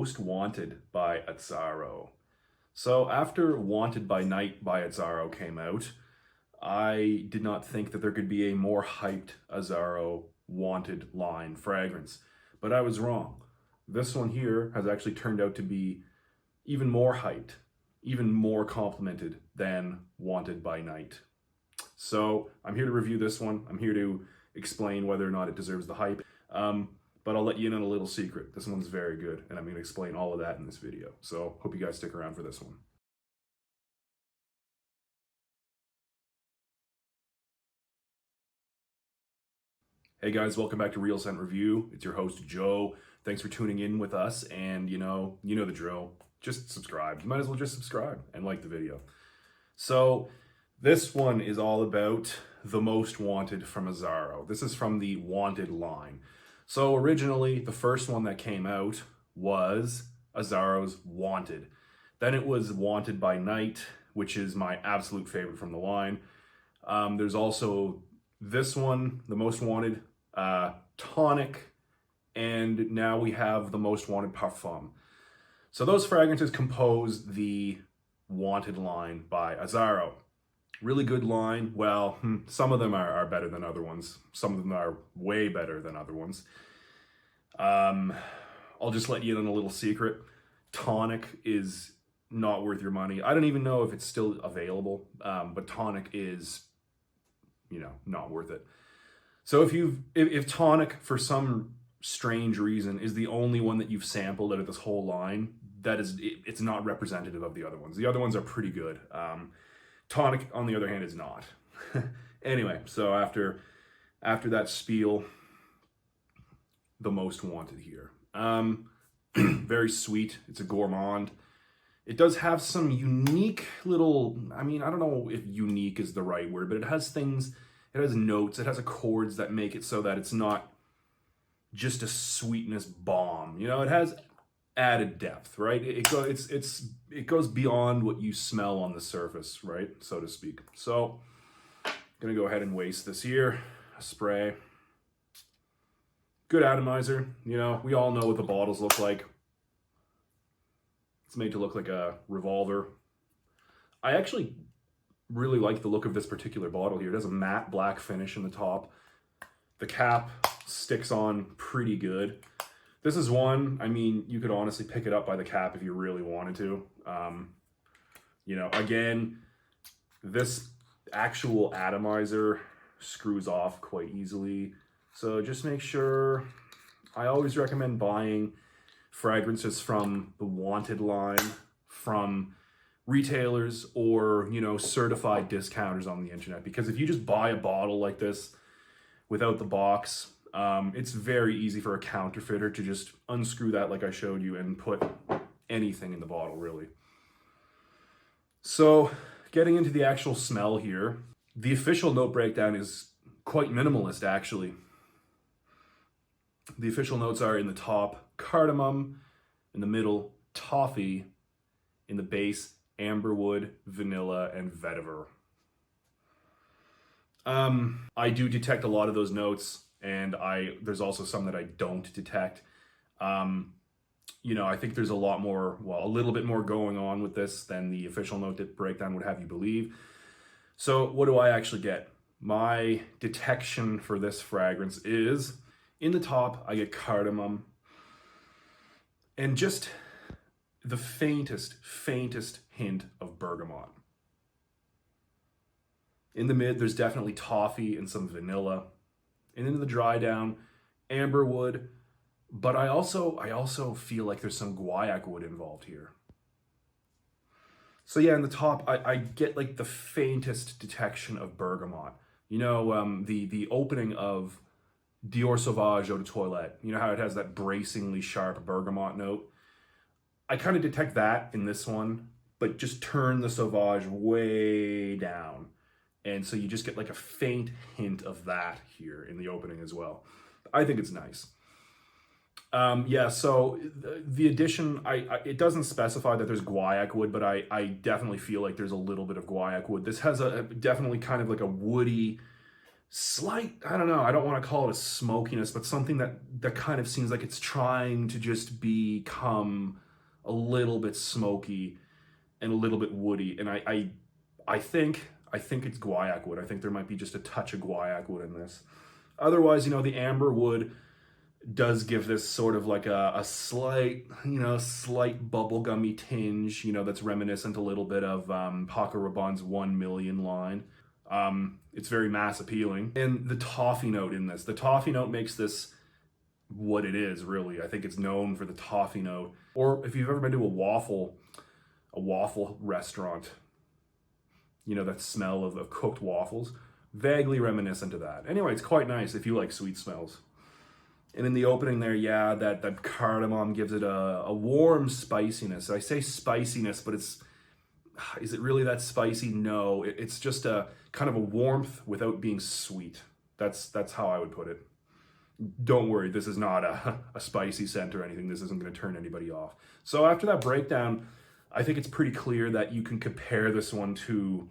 Most Wanted by Azzaro. So after Wanted by Night by Azzaro came out, I did not think that there could be a more hyped Azzaro Wanted line fragrance, but I was wrong. This one here has actually turned out to be even more hyped, even more complimented than Wanted by Night. So I'm here to review this one. I'm here to explain whether or not it deserves the hype. But I'll let you in on a little secret. This one's very good, and I'm going to explain all of that in this video. So hope you guys stick around for this one. Hey guys, welcome back to Real Scent Review. It's your host, Joe. Thanks for tuning in with us, and you know the drill. Just subscribe. You might as well just subscribe and like the video. So this one is all about the Most Wanted from Azzaro. This is from the Wanted line. So originally, the first one that came out was Azzaro's Wanted. Then it was Wanted by Night, which is my absolute favorite from the line. There's also this one, the Most Wanted Tonic, and now we have the Most Wanted Parfum. So those fragrances compose the Wanted line by Azzaro. Really good line. Well, some of them are better than other ones. Some of them are way better than other ones. I'll just let you in on a little secret. Tonic is not worth your money. I don't even know if it's still available, but Tonic is, not worth it. So if Tonic, for some strange reason, is the only one that you've sampled out of this whole line, it's not representative of the other ones. The other ones are pretty good. Tonic, on the other hand, is not. Anyway, so after that spiel, the Most Wanted here. Very sweet. It's a gourmand. It does have some unique little, I don't know if unique is the right word, but it has things, it has notes, it has accords that make it so that it's not just a sweetness bomb. It has added depth, right? It goes beyond what you smell on the surface, right, so to speak. So I'm gonna go ahead and waste this here. A spray. Good atomizer. We all know what the bottles look like. It's made to look like a revolver. I actually really like the look of this particular bottle here. It has a matte black finish in the top. The cap sticks on pretty good. This is one, you could honestly pick it up by the cap if you really wanted to. Again, this actual atomizer screws off quite easily. So just make sure, I always recommend buying fragrances from the Wanted line, from retailers or, certified discounters on the internet. Because if you just buy a bottle like this without the box, it's very easy for a counterfeiter to just unscrew that like I showed you and put anything in the bottle, really. So getting into the actual smell here, the official note breakdown is quite minimalist, actually. The official notes are in the top, cardamom, in the middle, toffee, in the base, amberwood, vanilla, and vetiver. I do detect a lot of those notes, and there's also some that I don't detect. I think there's a little bit more going on with this than the official note breakdown would have you believe. So what do I actually get? My detection for this fragrance is, in the top, I get cardamom, and just the faintest hint of bergamot. In the mid, there's definitely toffee and some vanilla. And in the dry down, amberwood, but I also feel like there's some guaiac wood involved here. So yeah, in the top, I get like the faintest detection of bergamot. The opening of Dior Sauvage Eau de Toilette, how it has that bracingly sharp bergamot note. I kind of detect that in this one, but just turn the Sauvage way down. And so you just get like a faint hint of that here in the opening as well. I think it's nice. So the addition, it doesn't specify that there's guaiac wood, but I definitely feel like there's a little bit of guaiac wood. This has definitely kind of like a woody, slight, I don't know, I don't want to call it a smokiness, but something that kind of seems like it's trying to just become a little bit smoky and a little bit woody. And I think it's guaiac wood. I think there might be just a touch of guaiac wood in this. Otherwise, the amber wood does give this sort of like a slight, slight bubblegummy tinge, that's reminiscent a little bit of Paco Rabanne's 1 million line. It's very mass appealing. And the toffee note in this, the toffee note makes this what it is, really. I think it's known for the toffee note. Or if you've ever been to a waffle restaurant, that smell of cooked waffles, vaguely reminiscent of that. Anyway, it's quite nice if you like sweet smells. And in the opening there, yeah, that cardamom gives it a warm spiciness. I say spiciness, but is it really that spicy? No, it's just a kind of a warmth without being sweet. That's how I would put it. Don't worry, this is not a spicy scent or anything. This isn't going to turn anybody off. So after that breakdown, I think it's pretty clear that you can compare this one to,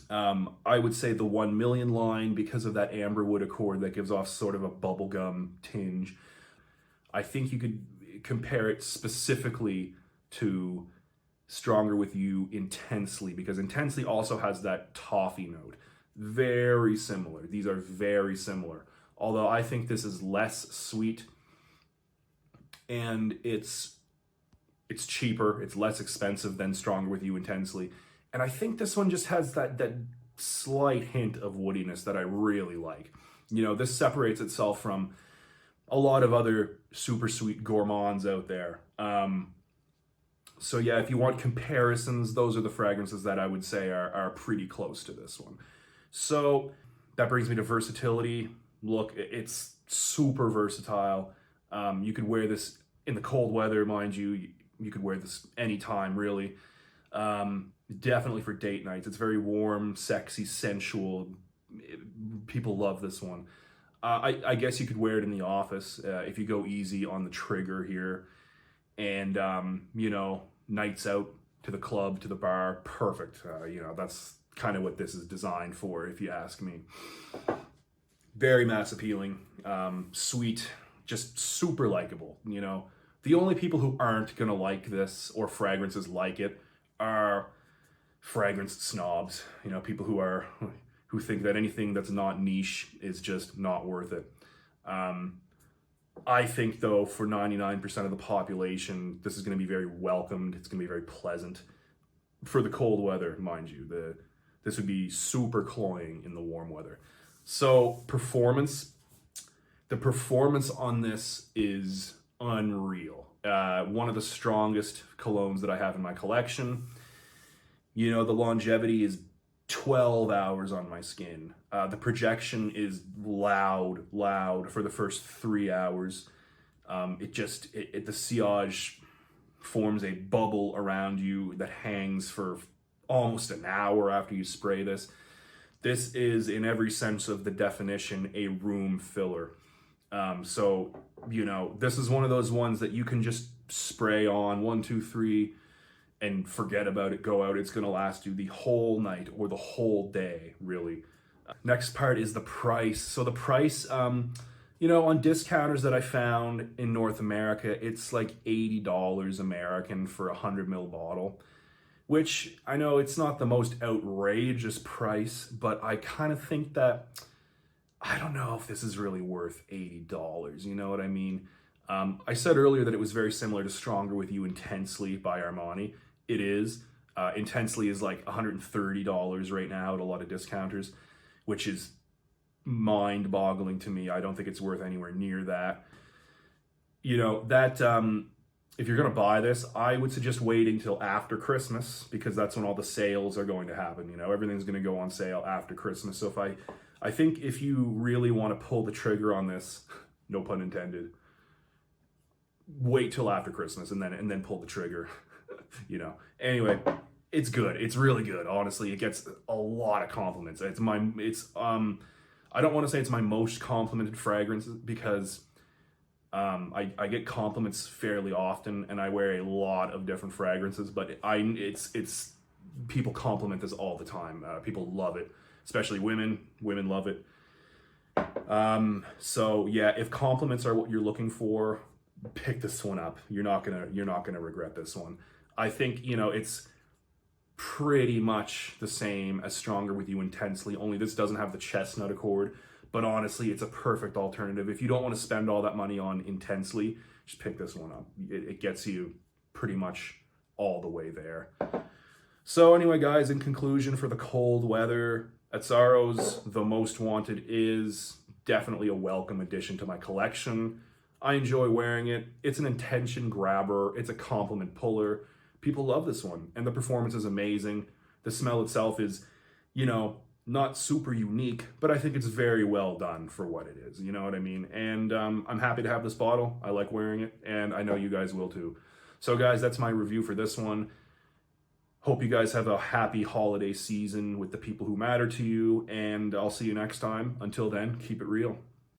I would say, the 1 million line because of that amberwood accord that gives off sort of a bubblegum tinge. I think you could compare it specifically to Stronger With You Intensely, because Intensely also has that toffee note. Very similar. These are very similar. Although I think this is less sweet and it's cheaper, it's less expensive than Stronger With You Intensely. And I think this one just has that slight hint of woodiness that I really like. This separates itself from a lot of other super sweet gourmands out there. So yeah, if you want comparisons, those are the fragrances that I would say are pretty close to this one. So that brings me to versatility. Look, it's super versatile. You could wear this in the cold weather, mind you. You could wear this anytime, really. Definitely for date nights. It's very warm, sexy, sensual. People love this one. I guess you could wear it in the office if you go easy on the trigger here. And, nights out to the club, to the bar, perfect. That's kind of what this is designed for, if you ask me. Very mass appealing, sweet, just super likable, The only people who aren't going to like this or fragrances like it are fragrance snobs, people who think that anything that's not niche is just not worth it. I think, though, for 99% of the population, this is going to be very welcomed. It's going to be very pleasant. For the cold weather, mind you, this would be super cloying in the warm weather. So the performance on this is unreal. One of the strongest colognes that I have in my collection. The longevity is 12 hours on my skin. The projection is loud for the first 3 hours. The sillage forms a bubble around you that hangs for almost an hour after you spray this. This is, in every sense of the definition, a room filler. So, this is one of those ones that you can just spray on 1, 2, 3 and forget about it, go out. It's going to last you the whole night or the whole day, really. Next part is the price. So the price, on discounters that I found in North America, it's like $80 American for a 100 ml bottle, which I know it's not the most outrageous price, but I kind of think that, I don't know if this is really worth $80. You know what I mean? I said earlier that it was very similar to Stronger With You Intensely by Armani. It is. Intensely is like $130 right now at a lot of discounters, which is mind-boggling to me. I don't think it's worth anywhere near that. If you're going to buy this, I would suggest waiting till after Christmas, because that's when all the sales are going to happen. Everything's going to go on sale after Christmas. So I think if you really want to pull the trigger on this, no pun intended, wait till after Christmas and then pull the trigger. Anyway, it's good. It's really good. Honestly, it gets a lot of compliments. I don't want to say it's my most complimented fragrance, because I get compliments fairly often, and I wear a lot of different fragrances, but it's people compliment this all the time. People love it. especially women. Women love it. So yeah, if compliments are what you're looking for, pick this one up. You're not gonna regret this one. I think, you know, it's pretty much the same as Stronger With You Intensely, only this doesn't have the chestnut accord. But honestly, it's a perfect alternative. If you don't want to spend all that money on Intensely, just pick this one up. It gets you pretty much all the way there. So anyway, guys, in conclusion, for the cold weather, Azzaro's The Most Wanted is definitely a welcome addition to my collection. I enjoy wearing it. It's an intention grabber. It's a compliment puller. People love this one, and the performance is amazing. The smell itself is, you know, not super unique, but I think it's very well done for what it is. You know what I mean? And I'm happy to have this bottle. I like wearing it, and I know you guys will too. So guys, that's my review for this one. Hope you guys have a happy holiday season with the people who matter to you, and I'll see you next time. Until then, keep it real.